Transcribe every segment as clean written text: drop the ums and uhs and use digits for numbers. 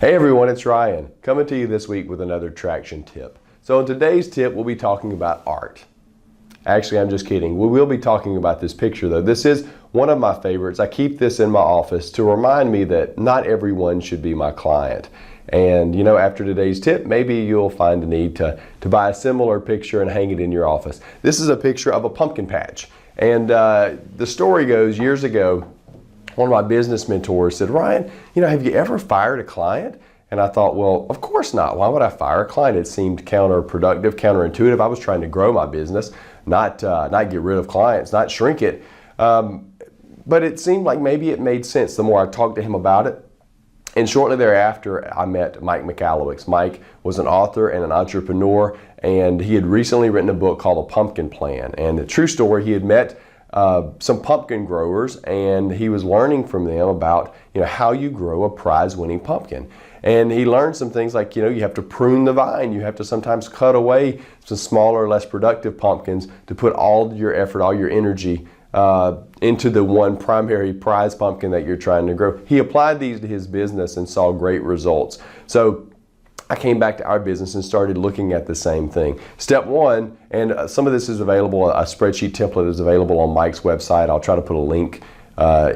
Hey everyone, it's Ryan, coming to you this week with another traction tip. So in today's tip, we'll be talking about art. Actually, I'm just kidding. We will be talking about this picture though. This is one of my favorites. I keep this in my office to remind me that not everyone should be my client. And you know, after today's tip, maybe you'll find a need to buy a similar picture and hang it in your office. This is a picture of a pumpkin patch. And the story goes, years ago, one of my business mentors said, Ryan, have you ever fired a client? And I thought, well, of course not. Why would I fire a client? It seemed counterproductive, counterintuitive. I was trying to grow my business, not get rid of clients, not shrink it. But it seemed like maybe it made sense the more I talked to him about it. And shortly thereafter, I met Mike McAlowicz. Mike was an author and an entrepreneur, and he had recently written a book called The Pumpkin Plan. And the true story, he had met some pumpkin growers, and he was learning from them about how you grow a prize-winning pumpkin. And he learned some things like you have to prune the vine, you have to sometimes cut away some smaller, less productive pumpkins to put all your effort, all your energy into the one primary prize pumpkin that you're trying to grow. He applied these to his business and saw great results. So I came back to our business and started looking at the same thing. Step one, and some of this is available, a spreadsheet template is available on Mike's website. I'll try to put a link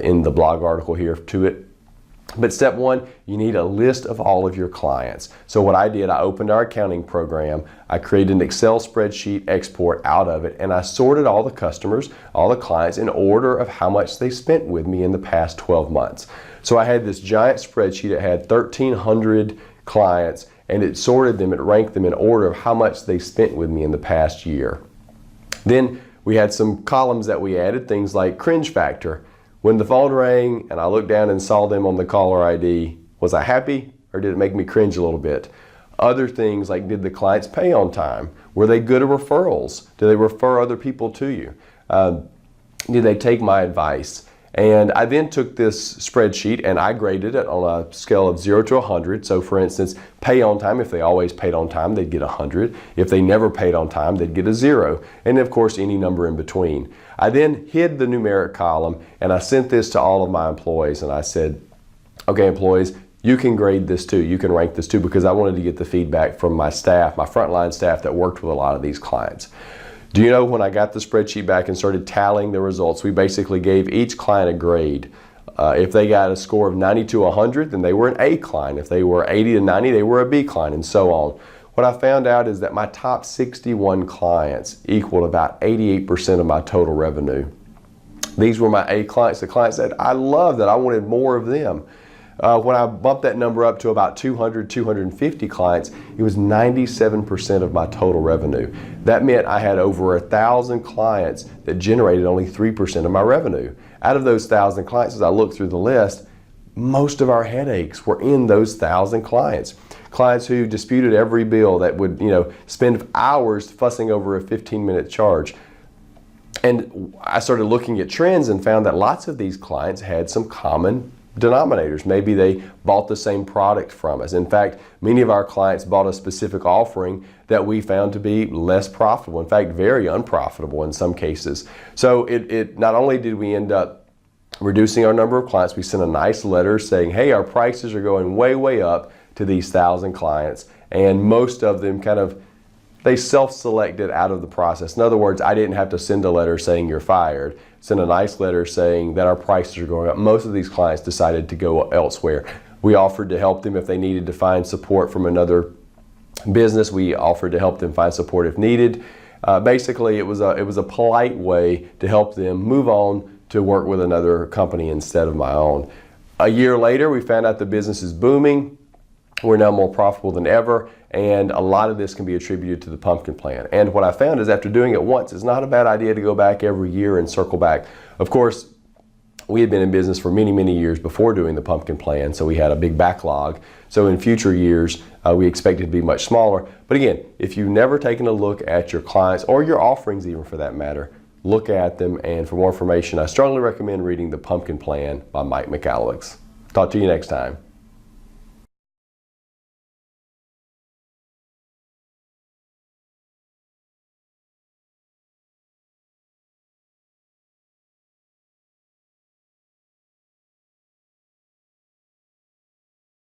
in the blog article here to it. But step one, you need a list of all of your clients. So what I did, I opened our accounting program, I created an Excel spreadsheet export out of it, and I sorted all the customers, all the clients in order of how much they spent with me in the past 12 months. So I had this giant spreadsheet, it had 1,300 clients, and it sorted them, it ranked them in order of how much they spent with me in the past year. Then we had some columns that we added, things like cringe factor. When the phone rang and I looked down and saw them on the caller ID, was I happy or did it make me cringe a little bit? Other things like, did the clients pay on time? Were they good at referrals? Did they refer other people to you? Did they take my advice? And I then took this spreadsheet and I graded it on a scale of 0 to 100. So for instance, pay on time, if they always paid on time, they'd get 100. If they never paid on time, they'd get a 0. And of course, any number in between. I then hid the numeric column and I sent this to all of my employees and I said, okay, employees, you can grade this too. You can rank this too, because I wanted to get the feedback from my staff, my frontline staff that worked with a lot of these clients. Do you know, when I got the spreadsheet back and started tallying the results, we basically gave each client a grade. If they got a score of 90 to 100, then they were an A client. If they were 80 to 90, they were a B client, and so on. What I found out is that my top 61 clients equaled about 88% of my total revenue. These were my A clients, the clients that I loved, that I wanted more of them. When I bumped that number up to about 200, 250 clients, it was 97% of my total revenue. That meant I had over 1,000 clients that generated only 3% of my revenue. Out of those 1,000 clients, as I looked through the list, most of our headaches were in those 1,000 clients. Clients who disputed every bill, that would spend hours fussing over a 15-minute charge. And I started looking at trends and found that lots of these clients had some common denominators. Maybe they bought the same product from us. In fact, many of our clients bought a specific offering that we found to be less profitable, in fact, very unprofitable in some cases. So it not only did we end up reducing our number of clients, we sent a nice letter saying, hey, our prices are going way, way up to these 1,000 clients, and most of them they self-selected out of the process. In other words, I didn't have to send a letter saying you're fired. Send a nice letter saying that our prices are going up. Most of these clients decided to go elsewhere. We offered to help them if they needed to find support from another business. We offered to help them find support if needed. Basically, it was a polite way to help them move on to work with another company instead of my own. A year later, we found out the business is booming. We're now more profitable than ever, and a lot of this can be attributed to the pumpkin plan. And what I found is, after doing it once, it's not a bad idea to go back every year and circle back. Of course, we had been in business for many, many years before doing the pumpkin plan, so we had a big backlog. So in future years, we expect it to be much smaller. But again, if you've never taken a look at your clients, or your offerings even for that matter, look at them, and for more information, I strongly recommend reading The Pumpkin Plan by Mike McAlowicz. Talk to you next time.